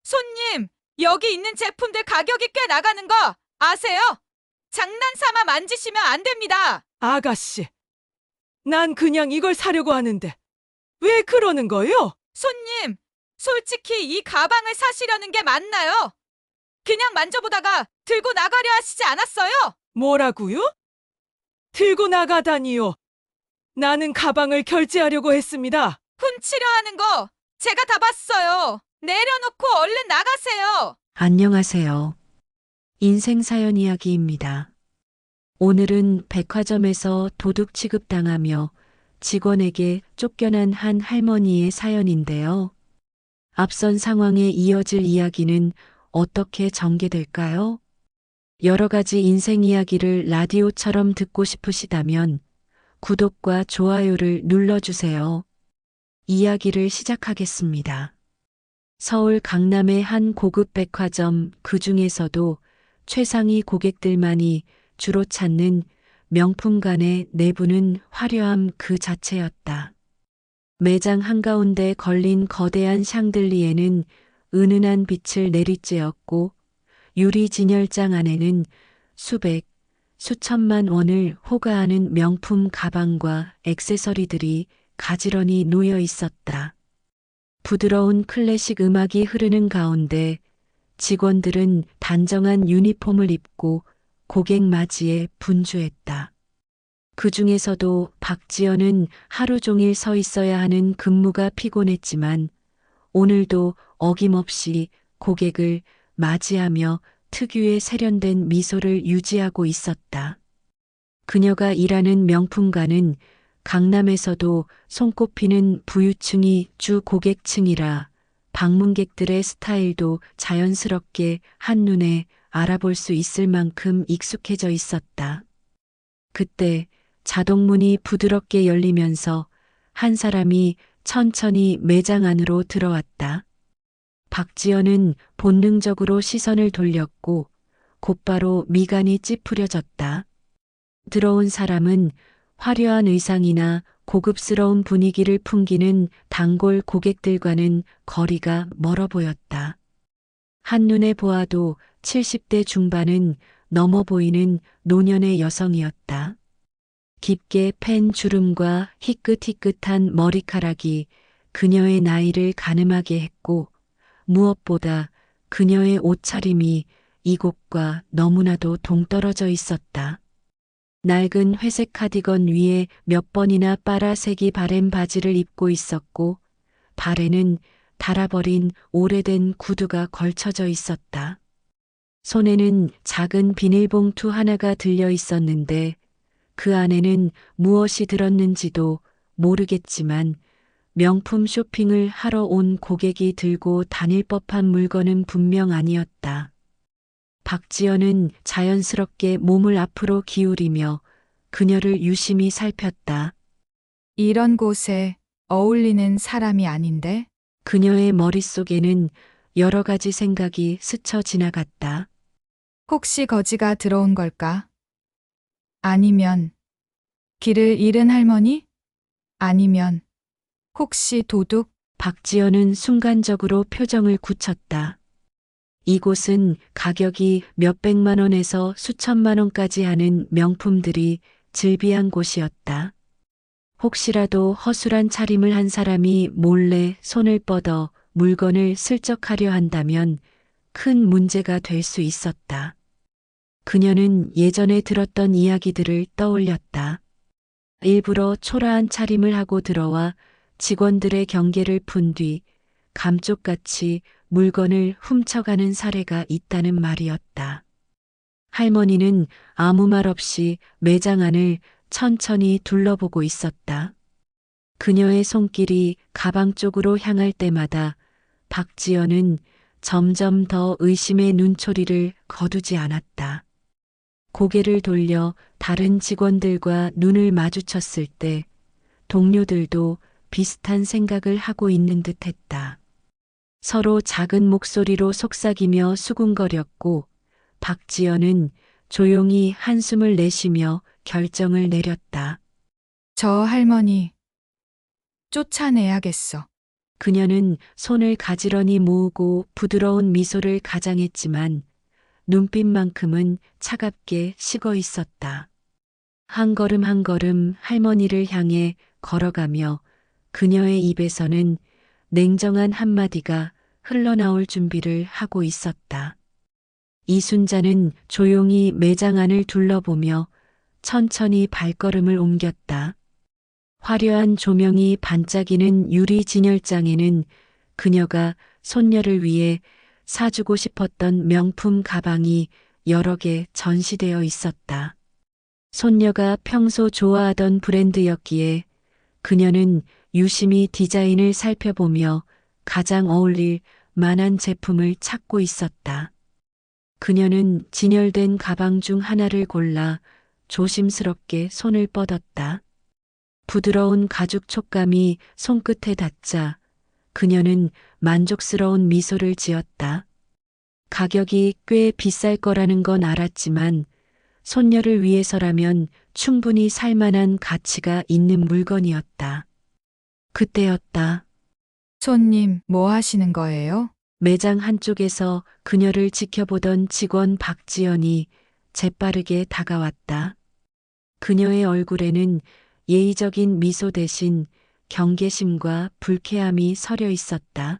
손님, 여기 있는 제품들 가격이 꽤 나가는 거 아세요? 장난삼아 만지시면 안 됩니다. 아가씨, 난 그냥 이걸 사려고 하는데 왜 그러는 거요? 손님, 솔직히 이 가방을 사시려는 게 맞나요? 그냥 만져보다가 들고 나가려 하시지 않았어요? 뭐라고요? 들고 나가다니요. 나는 가방을 결제하려고 했습니다. 훔치려 하는 거 제가 다 봤어요. 내려놓고 얼른 나가세요. 안녕하세요. 인생 사연 이야기입니다. 오늘은 백화점에서 도둑 취급당하며 직원에게 쫓겨난 한 할머니의 사연인데요. 앞선 상황에 이어질 이야기는 어떻게 전개될까요? 여러 가지 인생 이야기를 라디오처럼 듣고 싶으시다면 구독과 좋아요를 눌러주세요. 이야기를 시작하겠습니다. 서울 강남의 한 고급 백화점, 그 중에서도 최상위 고객들만이 주로 찾는 명품관의 내부는 화려함 그 자체였다. 매장 한가운데 걸린 거대한 샹들리에는 은은한 빛을 내리쬐었고 유리 진열장 안에는 수백, 수천만 원을 호가하는 명품 가방과 액세서리들이 가지런히 놓여 있었다. 부드러운 클래식 음악이 흐르는 가운데 직원들은 단정한 유니폼을 입고 고객 맞이에 분주했다. 그 중에서도 박지연은 하루 종일 서 있어야 하는 근무가 피곤했지만 오늘도 어김없이 고객을 맞이하며 특유의 세련된 미소를 유지하고 있었다. 그녀가 일하는 명품관은 강남에서도 손꼽히는 부유층이 주 고객층이라 방문객들의 스타일도 자연스럽게 한눈에 알아볼 수 있을 만큼 익숙해져 있었다. 그때 자동문이 부드럽게 열리면서 한 사람이 천천히 매장 안으로 들어왔다. 박지연은 본능적으로 시선을 돌렸고 곧바로 미간이 찌푸려졌다. 들어온 사람은 화려한 의상이나 고급스러운 분위기를 풍기는 단골 고객들과는 거리가 멀어 보였다. 한눈에 보아도 70대 중반은 넘어 보이는 노년의 여성이었다. 깊게 팬 주름과 희끗희끗한 머리카락이 그녀의 나이를 가늠하게 했고 무엇보다 그녀의 옷차림이 이곳과 너무나도 동떨어져 있었다. 낡은 회색 카디건 위에 몇 번이나 빨아색이 바랜 바지를 입고 있었고 발에는 닳아버린 오래된 구두가 걸쳐져 있었다. 손에는 작은 비닐봉투 하나가 들려 있었는데 그 안에는 무엇이 들었는지도 모르겠지만 명품 쇼핑을 하러 온 고객이 들고 다닐 법한 물건은 분명 아니었다. 박지연은 자연스럽게 몸을 앞으로 기울이며 그녀를 유심히 살폈다. 이런 곳에 어울리는 사람이 아닌데? 그녀의 머릿속에는 여러 가지 생각이 스쳐 지나갔다. 혹시 거지가 들어온 걸까? 아니면 길을 잃은 할머니? 아니면 혹시 도둑? 박지연은 순간적으로 표정을 굳혔다. 이곳은 가격이 몇백만 원에서 수천만 원까지 하는 명품들이 즐비한 곳이었다. 혹시라도 허술한 차림을 한 사람이 몰래 손을 뻗어 물건을 슬쩍하려 한다면 큰 문제가 될 수 있었다. 그녀는 예전에 들었던 이야기들을 떠올렸다. 일부러 초라한 차림을 하고 들어와 직원들의 경계를 푼 뒤 감쪽같이 물건을 훔쳐가는 사례가 있다는 말이었다. 할머니는 아무 말 없이 매장 안을 천천히 둘러보고 있었다. 그녀의 손길이 가방 쪽으로 향할 때마다 박지연은 점점 더 의심의 눈초리를 거두지 않았다. 고개를 돌려 다른 직원들과 눈을 마주쳤을 때 동료들도 비슷한 생각을 하고 있는 듯 했다. 서로 작은 목소리로 속삭이며 수군거렸고 박지연은 조용히 한숨을 내쉬며 결정을 내렸다. 저 할머니 쫓아내야겠어. 그녀는 손을 가지런히 모으고 부드러운 미소를 가장했지만 눈빛만큼은 차갑게 식어 있었다. 한 걸음 한 걸음 할머니를 향해 걸어가며 그녀의 입에서는 냉정한 한마디가 흘러나올 준비를 하고 있었다. 이순자는 조용히 매장 안을 둘러보며 천천히 발걸음을 옮겼다. 화려한 조명이 반짝이는 유리 진열장에는 그녀가 손녀를 위해 사주고 싶었던 명품 가방이 여러 개 전시되어 있었다. 손녀가 평소 좋아하던 브랜드였기에 그녀는 유심히 디자인을 살펴보며 가장 어울릴 만한 제품을 찾고 있었다. 그녀는 진열된 가방 중 하나를 골라 조심스럽게 손을 뻗었다. 부드러운 가죽 촉감이 손끝에 닿자 그녀는 만족스러운 미소를 지었다. 가격이 꽤 비쌀 거라는 건 알았지만 손녀를 위해서라면 충분히 살 만한 가치가 있는 물건이었다. 그때였다. 손님, 뭐 하시는 거예요? 매장 한쪽에서 그녀를 지켜보던 직원 박지연이 재빠르게 다가왔다. 그녀의 얼굴에는 예의적인 미소 대신 경계심과 불쾌함이 서려 있었다.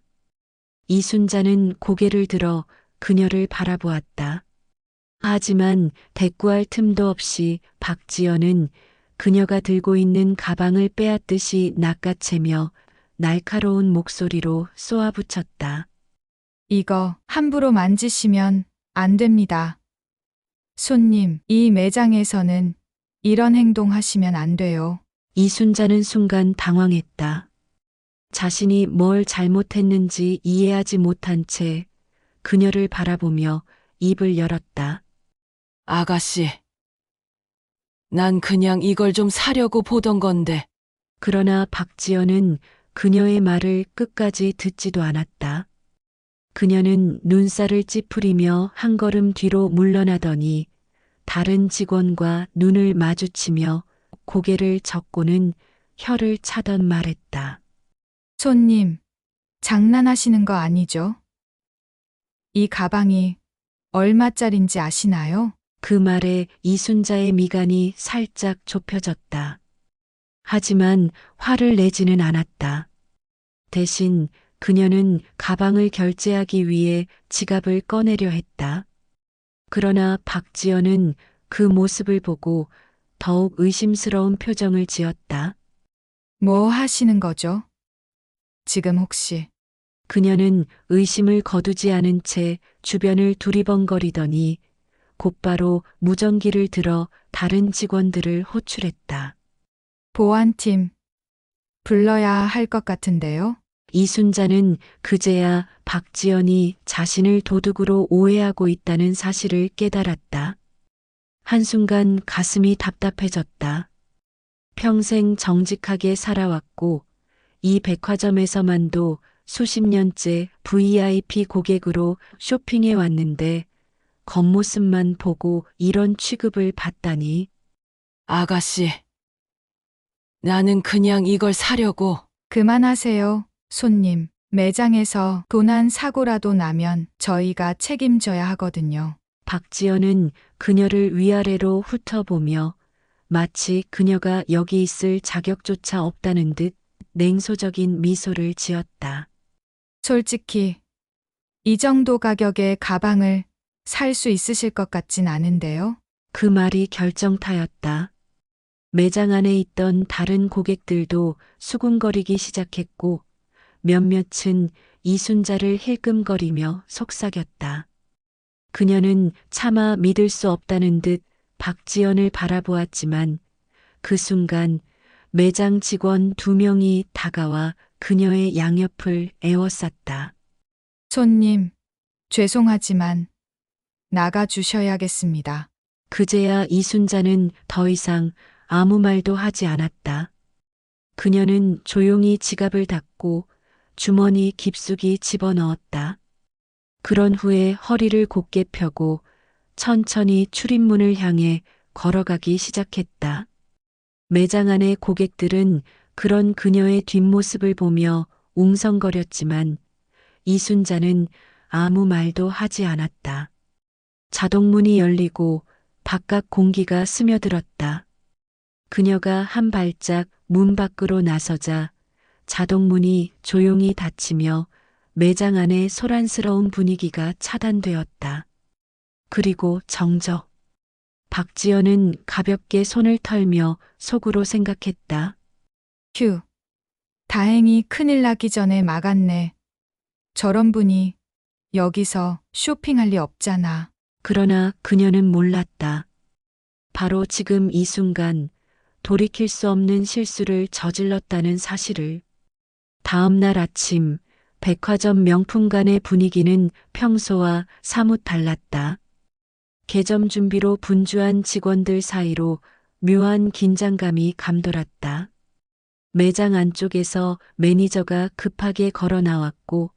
이순자는 고개를 들어 그녀를 바라보았다. 하지만 대꾸할 틈도 없이 박지연은 그녀가 들고 있는 가방을 빼앗듯이 낚아채며 날카로운 목소리로 쏘아붙였다. 이거 함부로 만지시면 안 됩니다. 손님, 이 매장에서는 이런 행동 하시면 안 돼요. 이순자는 순간 당황했다. 자신이 뭘 잘못했는지 이해하지 못한 채 그녀를 바라보며 입을 열었다. 아가씨, 난 그냥 이걸 좀 사려고 보던 건데. 그러나 박지연은 그녀의 말을 끝까지 듣지도 않았다. 그녀는 눈살을 찌푸리며 한 걸음 뒤로 물러나더니 다른 직원과 눈을 마주치며 고개를 젓고는 혀를 차던 말했다. 손님, 장난하시는 거 아니죠? 이 가방이 얼마짜린지 아시나요? 그 말에 이순자의 미간이 살짝 좁혀졌다. 하지만 화를 내지는 않았다. 대신 그녀는 가방을 결제하기 위해 지갑을 꺼내려 했다. 그러나 박지연은 그 모습을 보고 더욱 의심스러운 표정을 지었다. 뭐 하시는 거죠? 지금 혹시 그녀는 의심을 거두지 않은 채 주변을 두리번거리더니 곧바로 무전기를 들어 다른 직원들을 호출했다. 보안팀 불러야 할 것 같은데요? 이순자는 그제야 박지연이 자신을 도둑으로 오해하고 있다는 사실을 깨달았다. 한순간 가슴이 답답해졌다. 평생 정직하게 살아왔고 이 백화점에서만도 수십 년째 VIP 고객으로 쇼핑해 왔는데 겉모습만 보고 이런 취급을 받다니. 아가씨, 나는 그냥 이걸 사려고. 그만하세요, 손님. 매장에서 도난 사고라도 나면 저희가 책임져야 하거든요. 박지연은 그녀를 위아래로 훑어보며 마치 그녀가 여기 있을 자격조차 없다는 듯 냉소적인 미소를 지었다. 솔직히 이 정도 가격의 가방을 살 수 있으실 것 같진 않은데요. 그 말이 결정타였다. 매장 안에 있던 다른 고객들도 수군거리기 시작했고 몇몇은 이순자를 힐끔거리며 속삭였다. 그녀는 차마 믿을 수 없다는 듯 박지연을 바라보았지만 그 순간 매장 직원 2명이 다가와 그녀의 양옆을 에워쌌다. 손님, 죄송하지만 나가 주셔야겠습니다. 그제야 이순자는 더 이상 아무 말도 하지 않았다. 그녀는 조용히 지갑을 닫고 주머니 깊숙이 집어넣었다. 그런 후에 허리를 곧게 펴고 천천히 출입문을 향해 걸어가기 시작했다. 매장 안의 고객들은 그런 그녀의 뒷모습을 보며 웅성거렸지만 이순자는 아무 말도 하지 않았다. 자동문이 열리고 바깥 공기가 스며들었다. 그녀가 한 발짝 문 밖으로 나서자 자동문이 조용히 닫히며 매장 안의 소란스러운 분위기가 차단되었다. 그리고 정적. 박지연은 가볍게 손을 털며 속으로 생각했다. 휴, 다행히 큰일 나기 전에 막았네. 저런 분이 여기서 쇼핑할 리 없잖아. 그러나 그녀는 몰랐다. 바로 지금 이 순간 돌이킬 수 없는 실수를 저질렀다는 사실을. 다음 날 아침 백화점 명품관의 분위기는 평소와 사뭇 달랐다. 개점 준비로 분주한 직원들 사이로 묘한 긴장감이 감돌았다. 매장 안쪽에서 매니저가 급하게 걸어 나왔고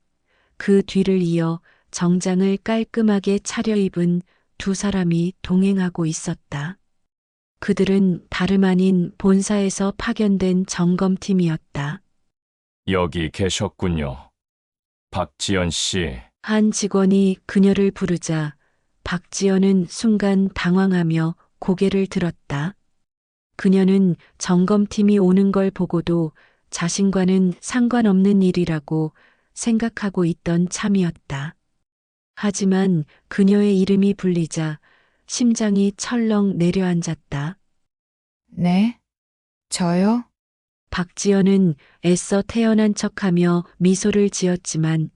그 뒤를 이어 정장을 깔끔하게 차려입은 두 사람이 동행하고 있었다. 그들은 다름 아닌 본사에서 파견된 점검팀이었다. 여기 계셨군요. 박지연 씨, 한 직원이 그녀를 부르자 박지연은 순간 당황하며 고개를 들었다. 그녀는 점검팀이 오는 걸 보고도 자신과는 상관없는 일이라고 생각하고 있던 참이었다. 하지만 그녀의 이름이 불리자 심장이 철렁 내려앉았다. 네? 저요? 박지연은 애써 태연한 척하며 미소를 지었지만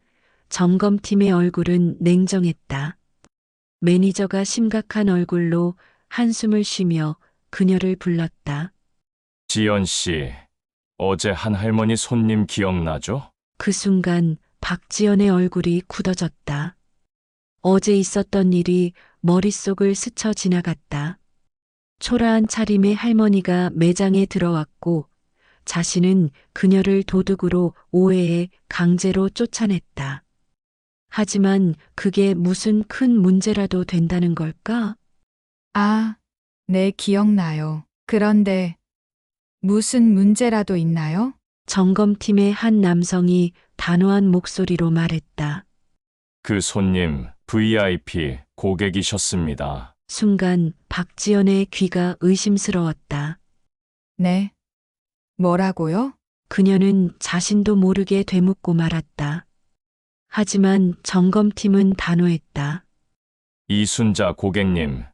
점검팀의 얼굴은 냉정했다. 매니저가 심각한 얼굴로 한숨을 쉬며 그녀를 불렀다. 지연 씨, 어제 한 할머니 손님 기억나죠? 그 순간 박지연의 얼굴이 굳어졌다. 어제 있었던 일이 머릿속을 스쳐 지나갔다. 초라한 차림의 할머니가 매장에 들어왔고 자신은 그녀를 도둑으로 오해해 강제로 쫓아냈다. 하지만 그게 무슨 큰 문제라도 된다는 걸까? 아, 네, 기억나요. 그런데 무슨 문제라도 있나요? 점검팀의 한 남성이 단호한 목소리로 말했다. 그 손님 VIP 고객이셨습니다. 순간 박지연의 귀가 의심스러웠다. 네. 뭐라고요? 그녀는 자신도 모르게 되묻고 말았다. 하지만 점검팀은 단호했다. 이순자 고객님,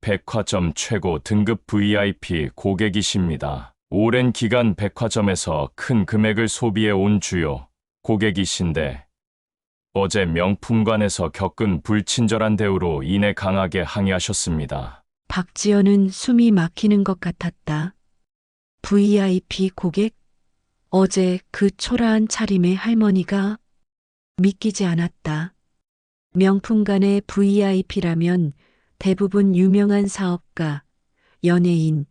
백화점 최고 등급 VIP 고객이십니다. 오랜 기간 백화점에서 큰 금액을 소비해 온 주요 고객이신데 어제 명품관에서 겪은 불친절한 대우로 인해 강하게 항의하셨습니다. 박지연은 숨이 막히는 것 같았다. VIP 고객? 어제 그 초라한 차림의 할머니가 믿기지 않았다. 명품관의 VIP라면 대부분 유명한 사업가, 연예인,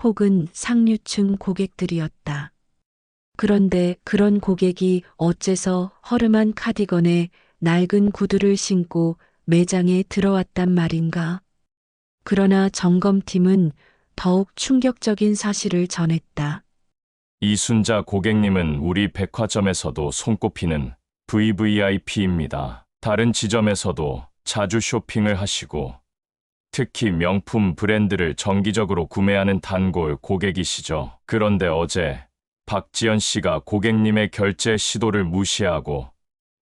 혹은 상류층 고객들이었다. 그런데 그런 고객이 어째서 허름한 카디건에 낡은 구두를 신고 매장에 들어왔단 말인가? 그러나 점검팀은 더욱 충격적인 사실을 전했다. 이순자 고객님은 우리 백화점에서도 손꼽히는 VVIP입니다. 다른 지점에서도 자주 쇼핑을 하시고 특히 명품 브랜드를 정기적으로 구매하는 단골 고객이시죠. 그런데 어제 박지연 씨가 고객님의 결제 시도를 무시하고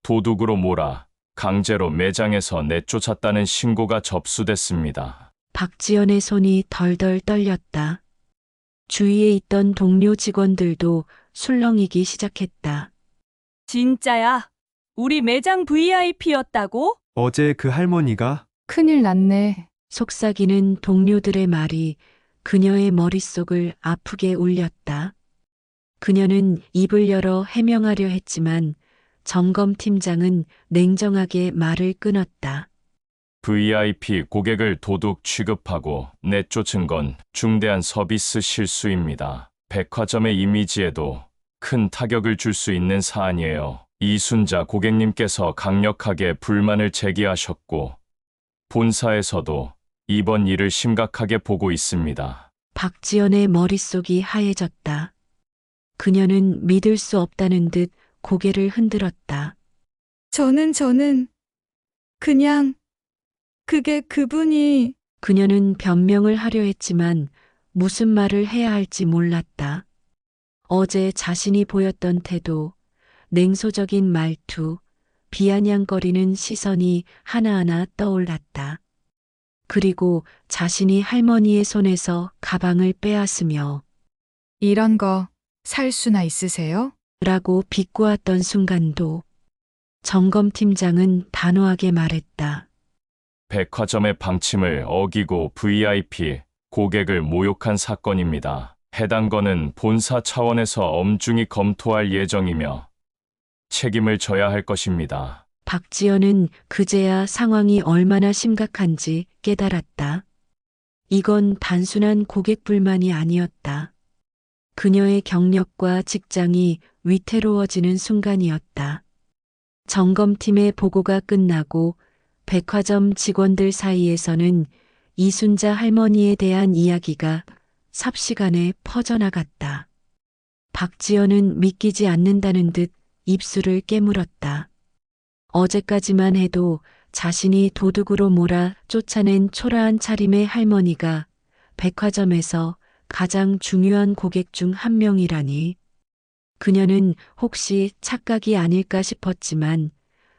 도둑으로 몰아 강제로 매장에서 내쫓았다는 신고가 접수됐습니다. 박지연의 손이 덜덜 떨렸다. 주위에 있던 동료 직원들도 술렁이기 시작했다. 진짜야? 우리 매장 VIP였다고? 어제 그 할머니가 큰일 났네. 속삭이는 동료들의 말이 그녀의 머릿속을 아프게 울렸다. 그녀는 입을 열어 해명하려 했지만 점검팀장은 냉정하게 말을 끊었다. VIP 고객을 도둑 취급하고 내쫓은 건 중대한 서비스 실수입니다. 백화점의 이미지에도 큰 타격을 줄 수 있는 사안이에요. 이순자 고객님께서 강력하게 불만을 제기하셨고 본사에서도 이번 일을 심각하게 보고 있습니다. 박지연의 머릿속이 하얘졌다. 그녀는 믿을 수 없다는 듯 고개를 흔들었다. 저는 그냥 그게 그분이 그녀는 변명을 하려 했지만 무슨 말을 해야 할지 몰랐다. 어제 자신이 보였던 태도, 냉소적인 말투, 비아냥거리는 시선이 하나하나 떠올랐다. 그리고 자신이 할머니의 손에서 가방을 빼앗으며 이런 거 살 수나 있으세요? 라고 비꼬았던 순간도 점검팀장은 단호하게 말했다. 백화점의 방침을 어기고 VIP 고객을 모욕한 사건입니다. 해당 건은 본사 차원에서 엄중히 검토할 예정이며 책임을 져야 할 것입니다. 박지연은 그제야 상황이 얼마나 심각한지 깨달았다. 이건 단순한 고객 불만이 아니었다. 그녀의 경력과 직장이 위태로워지는 순간이었다. 점검팀의 보고가 끝나고 백화점 직원들 사이에서는 이순자 할머니에 대한 이야기가 삽시간에 퍼져나갔다. 박지연은 믿기지 않는다는 듯 입술을 깨물었다. 어제까지만 해도 자신이 도둑으로 몰아 쫓아낸 초라한 차림의 할머니가 백화점에서 가장 중요한 고객 중 한 명이라니. 그녀는 혹시 착각이 아닐까 싶었지만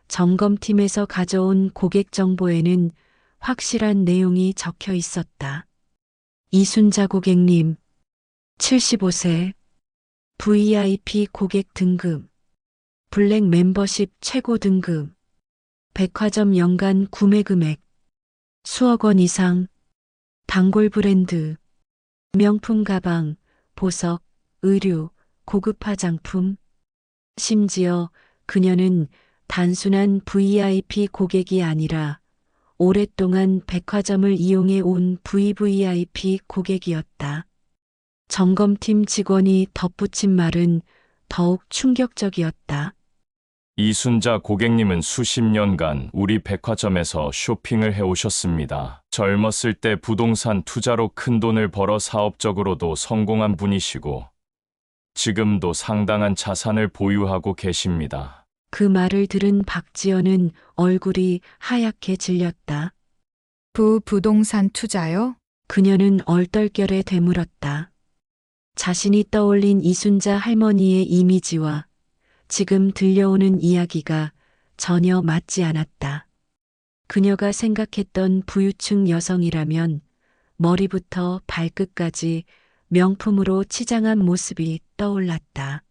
점검팀에서 가져온 고객 정보에는 확실한 내용이 적혀 있었다. 이순자 고객님, 75세, VIP 고객 등급, 블랙 멤버십 최고 등급, 백화점 연간 구매 금액, 수억 원 이상, 단골 브랜드, 명품 가방, 보석, 의류, 고급 화장품. 심지어 그녀는 단순한 VIP 고객이 아니라 오랫동안 백화점을 이용해 온 VVIP 고객이었다. 점검팀 직원이 덧붙인 말은 더욱 충격적이었다. 이순자 고객님은 수십 년간 우리 백화점에서 쇼핑을 해오셨습니다. 젊었을 때 부동산 투자로 큰 돈을 벌어 사업적으로도 성공한 분이시고 지금도 상당한 자산을 보유하고 계십니다. 그 말을 들은 박지연은 얼굴이 하얗게 질렸다. 부동산 투자요? 그녀는 얼떨결에 되물었다. 자신이 떠올린 이순자 할머니의 이미지와 지금 들려오는 이야기가 전혀 맞지 않았다. 그녀가 생각했던 부유층 여성이라면 머리부터 발끝까지 명품으로 치장한 모습이 떠올랐다.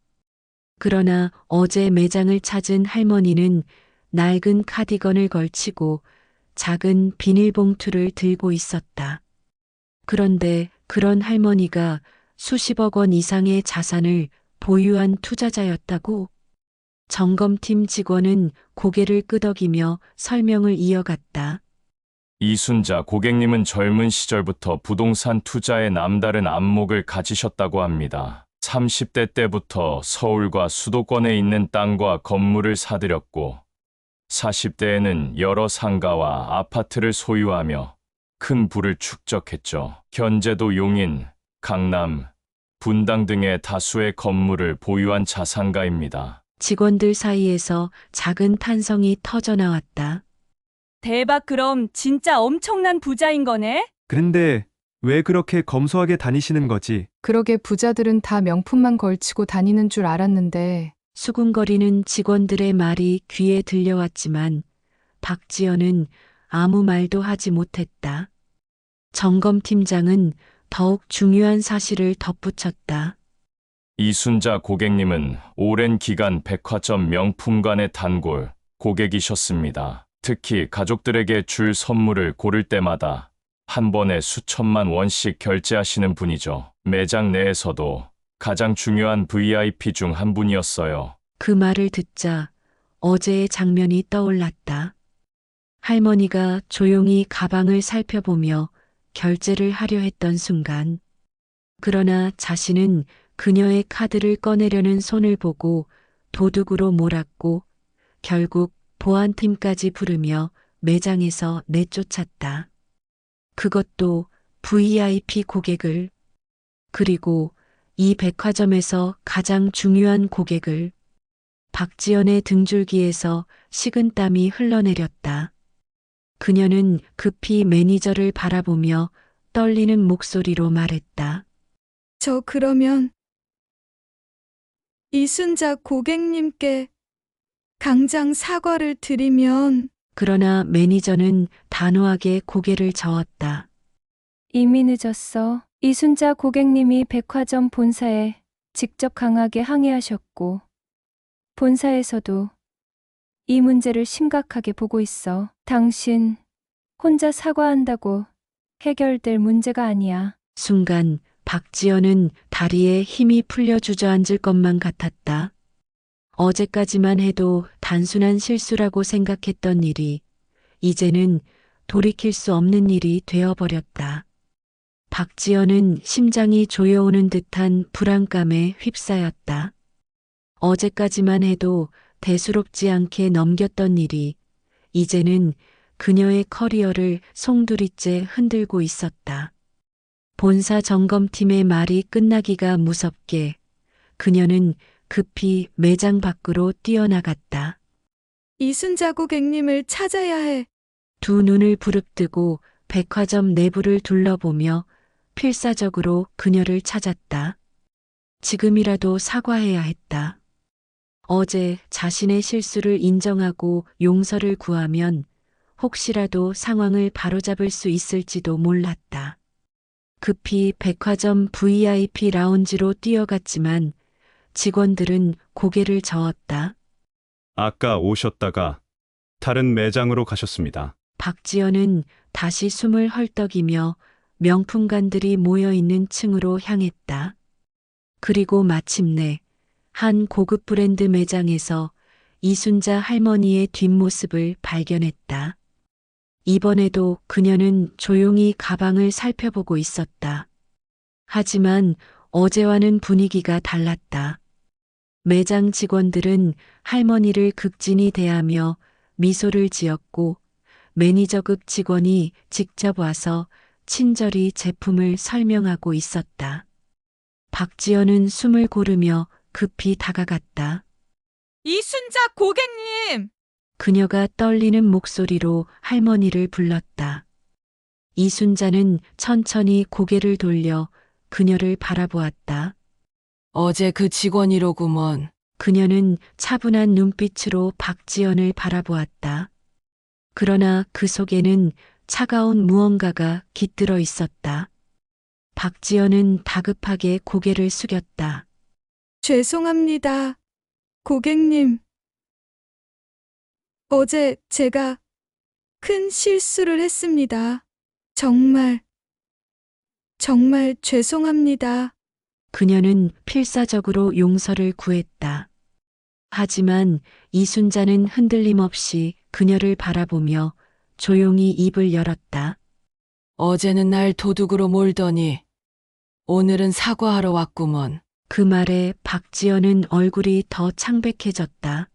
그러나 어제 매장을 찾은 할머니는 낡은 카디건을 걸치고 작은 비닐봉투를 들고 있었다. 그런데 그런 할머니가 수십억 원 이상의 자산을 보유한 투자자였다고? 점검팀 직원은 고개를 끄덕이며 설명을 이어갔다. 이순자 고객님은 젊은 시절부터 부동산 투자에 남다른 안목을 가지셨다고 합니다. 30대 때부터 서울과 수도권에 있는 땅과 건물을 사들였고 40대에는 여러 상가와 아파트를 소유하며 큰 부를 축적했죠. 현재도 용인, 강남, 분당 등의 다수의 건물을 보유한 자산가입니다. 직원들 사이에서 작은 탄성이 터져나왔다. 대박, 그럼 진짜 엄청난 부자인 거네? 그런데 왜 그렇게 검소하게 다니시는 거지? 그러게 부자들은 다 명품만 걸치고 다니는 줄 알았는데 수군거리는 직원들의 말이 귀에 들려왔지만 박지연은 아무 말도 하지 못했다. 점검팀장은 더욱 중요한 사실을 덧붙였다. 이순자 고객님은 오랜 기간 백화점 명품관의 단골 고객이셨습니다. 특히 가족들에게 줄 선물을 고를 때마다 한 번에 수천만 원씩 결제하시는 분이죠. 매장 내에서도 가장 중요한 VIP 중 한 분이었어요. 그 말을 듣자 어제의 장면이 떠올랐다. 할머니가 조용히 가방을 살펴보며 결제를 하려 했던 순간, 그러나 자신은 그녀의 카드를 꺼내려는 손을 보고 도둑으로 몰았고 결국 보안팀까지 부르며 매장에서 내쫓았다. 그것도 VIP 고객을, 그리고 이 백화점에서 가장 중요한 고객을. 박지연의 등줄기에서 식은땀이 흘러내렸다. 그녀는 급히 매니저를 바라보며 떨리는 목소리로 말했다. 저 그러면 이순자 고객님께 당장 사과를 드리면 그러나 매니저는 단호하게 고개를 저었다. 이미 늦었어. 이순자 고객님이 백화점 본사에 직접 강하게 항의하셨고, 본사에서도 이 문제를 심각하게 보고 있어. 당신 혼자 사과한다고 해결될 문제가 아니야. 순간 박지연은 다리에 힘이 풀려 주저앉을 것만 같았다. 어제까지만 해도 단순한 실수라고 생각했던 일이 이제는 돌이킬 수 없는 일이 되어버렸다. 박지연은 심장이 조여오는 듯한 불안감에 휩싸였다. 어제까지만 해도 대수롭지 않게 넘겼던 일이 이제는 그녀의 커리어를 송두리째 흔들고 있었다. 본사 점검팀의 말이 끝나기가 무섭게 그녀는 급히 매장 밖으로 뛰어나갔다. 이순자 고객님을 찾아야 해. 두 눈을 부릅뜨고 백화점 내부를 둘러보며 필사적으로 그녀를 찾았다. 지금이라도 사과해야 했다. 어제 자신의 실수를 인정하고 용서를 구하면 혹시라도 상황을 바로잡을 수 있을지도 몰랐다. 급히 백화점 VIP 라운지로 뛰어갔지만 직원들은 고개를 저었다. 아까 오셨다가 다른 매장으로 가셨습니다. 박지연은 다시 숨을 헐떡이며 명품관들이 모여있는 층으로 향했다. 그리고 마침내 한 고급 브랜드 매장에서 이순자 할머니의 뒷모습을 발견했다. 이번에도 그녀는 조용히 가방을 살펴보고 있었다. 하지만 어제와는 분위기가 달랐다. 매장 직원들은 할머니를 극진히 대하며 미소를 지었고 매니저급 직원이 직접 와서 친절히 제품을 설명하고 있었다. 박지연은 숨을 고르며 급히 다가갔다. 이순자 고객님! 그녀가 떨리는 목소리로 할머니를 불렀다. 이순자는 천천히 고개를 돌려 그녀를 바라보았다. 어제 그 직원이로구먼. 그녀는 차분한 눈빛으로 박지연을 바라보았다. 그러나 그 속에는 차가운 무언가가 깃들어 있었다. 박지연은 다급하게 고개를 숙였다. 죄송합니다. 고객님. 어제 제가 큰 실수를 했습니다. 정말 죄송합니다. 그녀는 필사적으로 용서를 구했다. 하지만 이순자는 흔들림 없이 그녀를 바라보며 조용히 입을 열었다. 어제는 날 도둑으로 몰더니 오늘은 사과하러 왔구먼. 그 말에 박지연은 얼굴이 더 창백해졌다.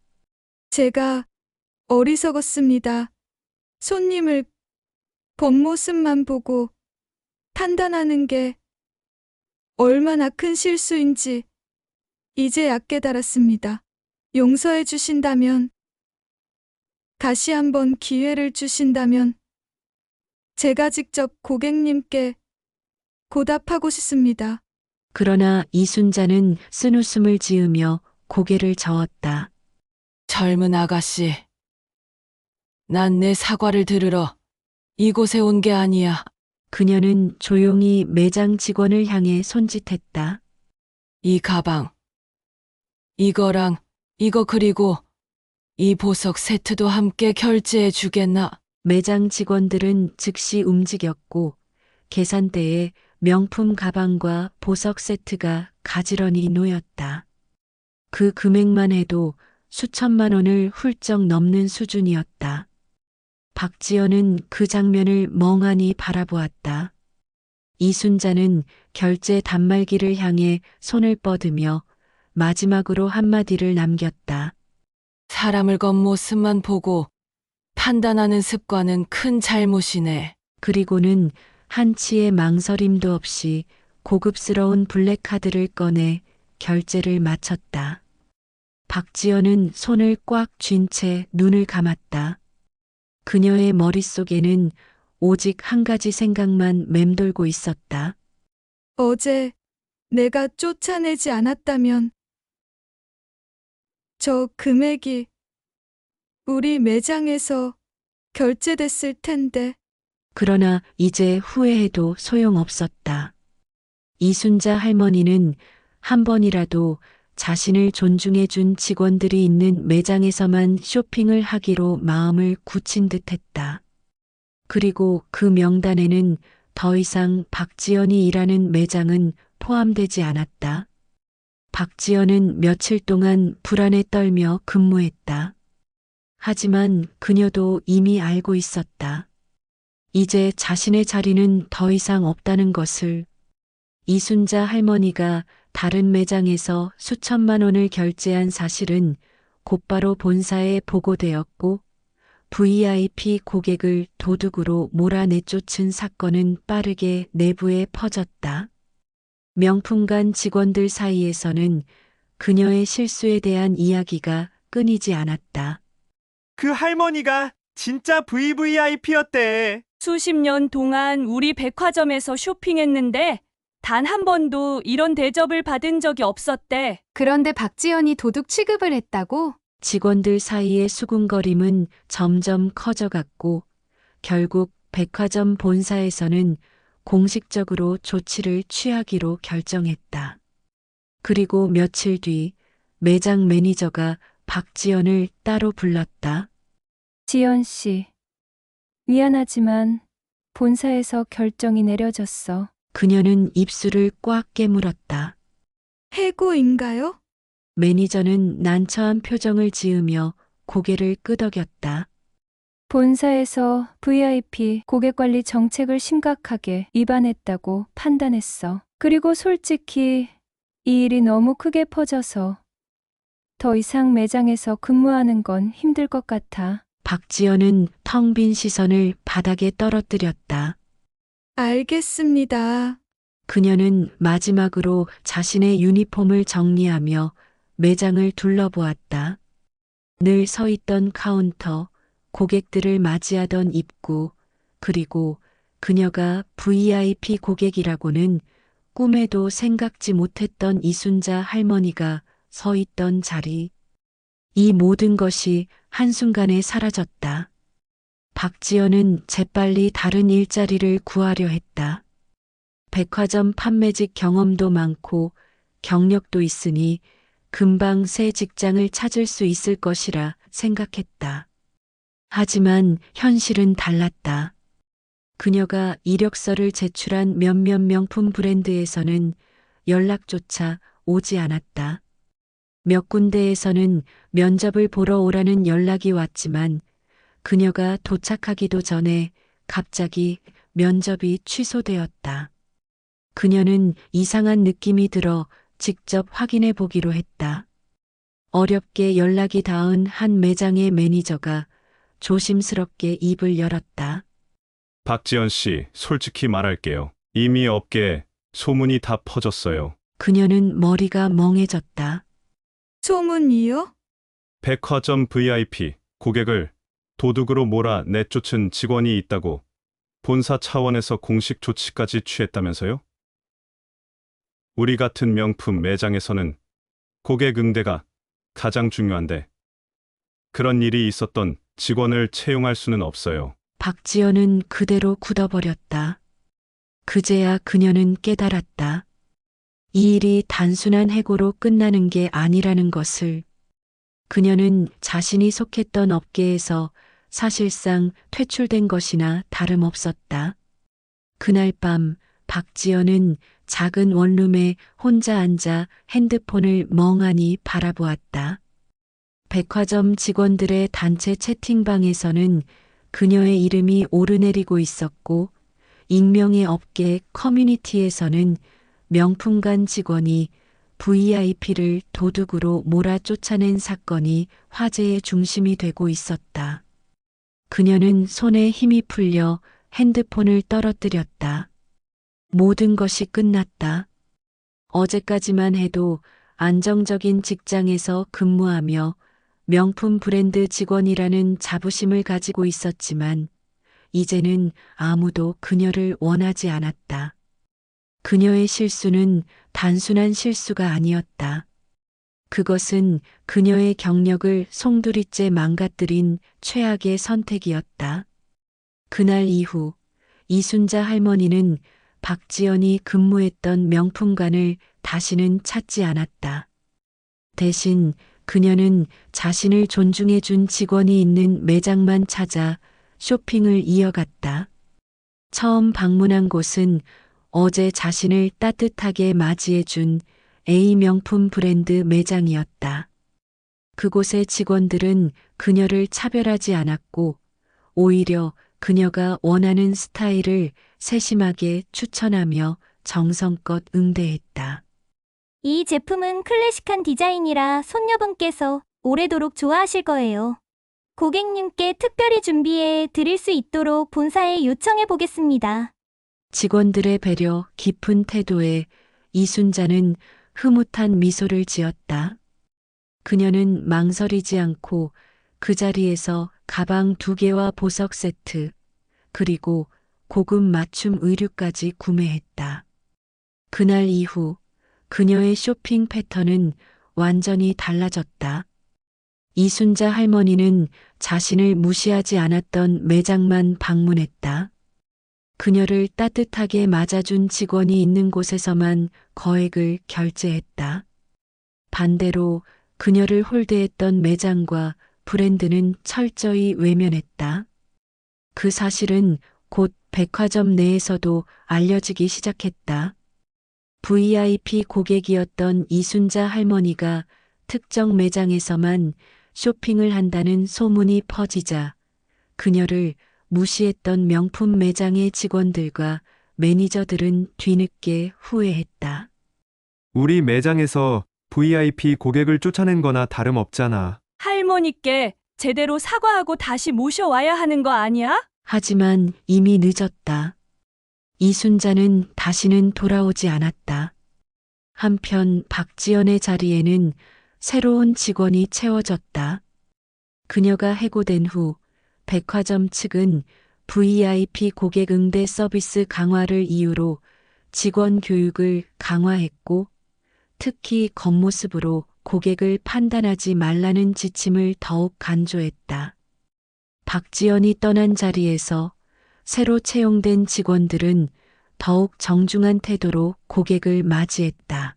제가 어리석었습니다. 손님을 본 모습만 보고 판단하는 게 얼마나 큰 실수인지 이제야 깨달았습니다. 용서해 주신다면, 다시 한번 기회를 주신다면 제가 직접 고객님께 보답하고 싶습니다. 그러나 이순자는 쓴웃음을 지으며 고개를 저었다. 젊은 아가씨. 난 내 사과를 들으러 이곳에 온 게 아니야. 그녀는 조용히 매장 직원을 향해 손짓했다. 이 가방. 이거랑 이거 그리고 이 보석 세트도 함께 결제해 주겠나? 매장 직원들은 즉시 움직였고 계산대에 명품 가방과 보석 세트가 가지런히 놓였다. 그 금액만 해도 수천만 원을 훌쩍 넘는 수준이었다. 박지연은 그 장면을 멍하니 바라보았다. 이순자는 결제 단말기를 향해 손을 뻗으며 마지막으로 한마디를 남겼다. 사람을 겉모습만 보고 판단하는 습관은 큰 잘못이네. 그리고는 한치의 망설임도 없이 고급스러운 블랙카드를 꺼내 결제를 마쳤다. 박지연은 손을 꽉 쥔 채 눈을 감았다. 그녀의 머릿속에는 오직 한 가지 생각만 맴돌고 있었다. 어제 내가 쫓아내지 않았다면 저 금액이 우리 매장에서 결제됐을 텐데. 그러나 이제 후회해도 소용없었다. 이순자 할머니는 한 번이라도 자신을 존중해준 직원들이 있는 매장에서만 쇼핑을 하기로 마음을 굳힌 듯했다. 그리고 그 명단에는 더 이상 박지연이 일하는 매장은 포함되지 않았다. 박지연은 며칠 동안 불안에 떨며 근무했다. 하지만 그녀도 이미 알고 있었다. 이제 자신의 자리는 더 이상 없다는 것을. 이순자 할머니가 다른 매장에서 수천만 원을 결제한 사실은 곧바로 본사에 보고되었고 VIP 고객을 도둑으로 몰아내쫓은 사건은 빠르게 내부에 퍼졌다. 명품관 직원들 사이에서는 그녀의 실수에 대한 이야기가 끊이지 않았다. 그 할머니가 진짜 VVIP였대. 수십 년 동안 우리 백화점에서 쇼핑했는데 단 한 번도 이런 대접을 받은 적이 없었대. 그런데 박지연이 도둑 취급을 했다고? 직원들 사이의 수군거림은 점점 커져갔고 결국 백화점 본사에서는 공식적으로 조치를 취하기로 결정했다. 그리고 며칠 뒤 매장 매니저가 박지연을 따로 불렀다. 지연 씨, 미안하지만 본사에서 결정이 내려졌어. 그녀는 입술을 꽉 깨물었다. 해고인가요? 매니저는 난처한 표정을 지으며 고개를 끄덕였다. 본사에서 VIP 고객 관리 정책을 심각하게 위반했다고 판단했어. 그리고 솔직히 이 일이 너무 크게 퍼져서 더 이상 매장에서 근무하는 건 힘들 것 같아. 박지연은 텅 빈 시선을 바닥에 떨어뜨렸다. 알겠습니다. 그녀는 마지막으로 자신의 유니폼을 정리하며 매장을 둘러보았다. 늘 서 있던 카운터, 고객들을 맞이하던 입구, 그리고 그녀가 VIP 고객이라고는 꿈에도 생각지 못했던 이순자 할머니가 서 있던 자리. 이 모든 것이 한순간에 사라졌다. 박지연은 재빨리 다른 일자리를 구하려 했다. 백화점 판매직 경험도 많고 경력도 있으니 금방 새 직장을 찾을 수 있을 것이라 생각했다. 하지만 현실은 달랐다. 그녀가 이력서를 제출한 몇몇 명품 브랜드에서는 연락조차 오지 않았다. 몇 군데에서는 면접을 보러 오라는 연락이 왔지만 그녀가 도착하기도 전에 갑자기 면접이 취소되었다. 그녀는 이상한 느낌이 들어 직접 확인해 보기로 했다. 어렵게 연락이 닿은 한 매장의 매니저가 조심스럽게 입을 열었다. 박지연 씨, 솔직히 말할게요. 이미 업계에 소문이 다 퍼졌어요. 그녀는 머리가 멍해졌다. 소문이요? 백화점 VIP 고객을 도둑으로 몰아 내쫓은 직원이 있다고 본사 차원에서 공식 조치까지 취했다면서요? 우리 같은 명품 매장에서는 고객 응대가 가장 중요한데 그런 일이 있었던 직원을 채용할 수는 없어요. 박지연은 그대로 굳어버렸다. 그제야 그녀는 깨달았다. 이 일이 단순한 해고로 끝나는 게 아니라는 것을. 그녀는 자신이 속했던 업계에서 사실상 퇴출된 것이나 다름없었다. 그날 밤 박지연은 작은 원룸에 혼자 앉아 핸드폰을 멍하니 바라보았다. 백화점 직원들의 단체 채팅방에서는 그녀의 이름이 오르내리고 있었고 익명의 업계 커뮤니티에서는 명품관 직원이 VIP를 도둑으로 몰아 쫓아낸 사건이 화제의 중심이 되고 있었다. 그녀는 손에 힘이 풀려 핸드폰을 떨어뜨렸다. 모든 것이 끝났다. 어제까지만 해도 안정적인 직장에서 근무하며 명품 브랜드 직원이라는 자부심을 가지고 있었지만 이제는 아무도 그녀를 원하지 않았다. 그녀의 실수는 단순한 실수가 아니었다. 그것은 그녀의 경력을 송두리째 망가뜨린 최악의 선택이었다. 그날 이후 이순자 할머니는 박지연이 근무했던 명품관을 다시는 찾지 않았다. 대신 그녀는 자신을 존중해 준 직원이 있는 매장만 찾아 쇼핑을 이어갔다. 처음 방문한 곳은 어제 자신을 따뜻하게 맞이해 준 A 명품 브랜드 매장이었다. 그곳의 직원들은 그녀를 차별하지 않았고 오히려 그녀가 원하는 스타일을 세심하게 추천하며 정성껏 응대했다. 이 제품은 클래식한 디자인이라 손녀분께서 오래도록 좋아하실 거예요. 고객님께 특별히 준비해 드릴 수 있도록 본사에 요청해 보겠습니다. 직원들의 배려 깊은 태도에 이순자는 흐뭇한 미소를 지었다. 그녀는 망설이지 않고 그 자리에서 가방 2개와 보석 세트, 그리고 고급 맞춤 의류까지 구매했다. 그날 이후 그녀의 쇼핑 패턴은 완전히 달라졌다. 이순자 할머니는 자신을 무시하지 않았던 매장만 방문했다. 그녀를 따뜻하게 맞아준 직원이 있는 곳에서만 거액을 결제했다. 반대로 그녀를 홀대했던 매장과 브랜드는 철저히 외면했다. 그 사실은 곧 백화점 내에서도 알려지기 시작했다. VIP 고객이었던 이순자 할머니가 특정 매장에서만 쇼핑을 한다는 소문이 퍼지자 그녀를 무시했던 명품 매장의 직원들과 매니저들은 뒤늦게 후회했다. 우리 매장에서 VIP 고객을 쫓아낸 거나 다름없잖아. 할머니께 제대로 사과하고 다시 모셔와야 하는 거 아니야? 하지만 이미 늦었다. 이순자는 다시는 돌아오지 않았다. 한편 박지연의 자리에는 새로운 직원이 채워졌다. 그녀가 해고된 후 백화점 측은 VIP 고객 응대 서비스 강화를 이유로 직원 교육을 강화했고 특히 겉모습으로 고객을 판단하지 말라는 지침을 더욱 강조했다. 박지연이 떠난 자리에서 새로 채용된 직원들은 더욱 정중한 태도로 고객을 맞이했다.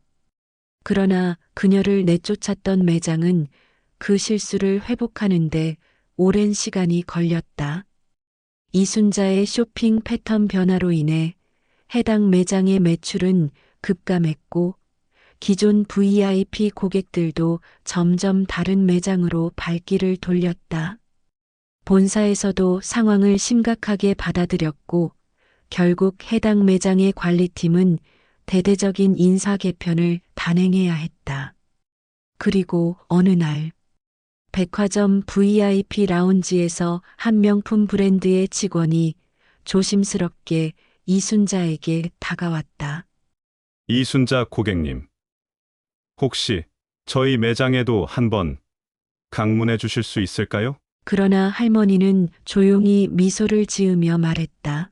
그러나 그녀를 내쫓았던 매장은 그 실수를 회복하는데 오랜 시간이 걸렸다. 이순자의 쇼핑 패턴 변화로 인해 해당 매장의 매출은 급감했고 기존 VIP 고객들도 점점 다른 매장으로 발길을 돌렸다. 본사에서도 상황을 심각하게 받아들였고 결국 해당 매장의 관리팀은 대대적인 인사 개편을 단행해야 했다. 그리고 어느 날 백화점 VIP 라운지에서 한 명품 브랜드의 직원이 조심스럽게 이순자에게 다가왔다. 이순자 고객님, 혹시 저희 매장에도 한번 강문해 주실 수 있을까요? 그러나 할머니는 조용히 미소를 지으며 말했다.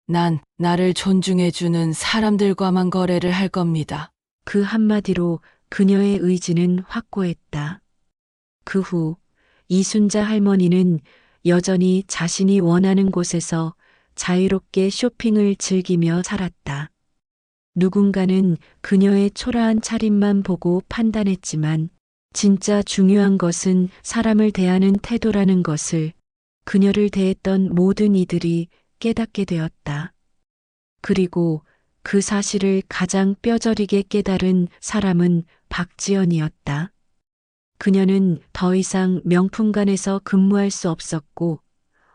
난 나를 존중해주는 사람들과만 거래를 할 겁니다. 그 한마디로 그녀의 의지는 확고했다. 그 후 이순자 할머니는 여전히 자신이 원하는 곳에서 자유롭게 쇼핑을 즐기며 살았다. 누군가는 그녀의 초라한 차림만 보고 판단했지만 진짜 중요한 것은 사람을 대하는 태도라는 것을 그녀를 대했던 모든 이들이 깨닫게 되었다. 그리고 그 사실을 가장 뼈저리게 깨달은 사람은 박지연이었다. 그녀는 더 이상 명품관에서 근무할 수 없었고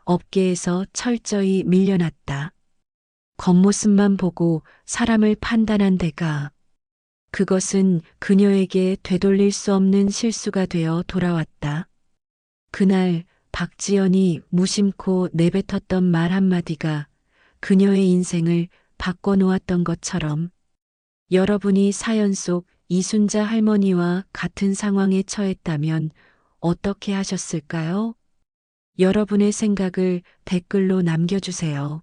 업계에서 철저히 밀려났다. 겉모습만 보고 사람을 판단한 데가 그것은 그녀에게 되돌릴 수 없는 실수가 되어 돌아왔다. 그날 박지연이 무심코 내뱉었던 말 한마디가 그녀의 인생을 바꿔놓았던 것처럼 여러분이 사연 속 이순자 할머니와 같은 상황에 처했다면 어떻게 하셨을까요? 여러분의 생각을 댓글로 남겨주세요.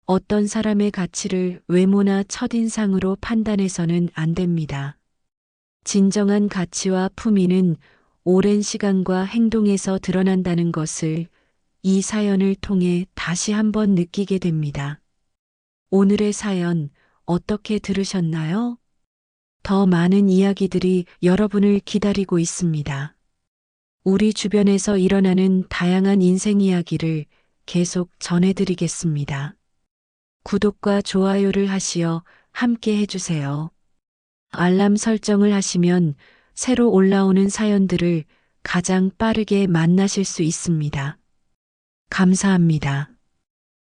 어떤 사람의 가치를 외모나 첫인상으로 판단해서는 안 됩니다. 진정한 가치와 품위는 오랜 시간과 행동에서 드러난다는 것을 이 사연을 통해 다시 한번 느끼게 됩니다. 오늘의 사연 어떻게 들으셨나요? 더 많은 이야기들이 여러분을 기다리고 있습니다. 우리 주변에서 일어나는 다양한 인생 이야기를 계속 전해드리겠습니다. 구독과 좋아요를 하시어 함께 해주세요. 알람 설정을 하시면 새로 올라오는 사연들을 가장 빠르게 만나실 수 있습니다. 감사합니다.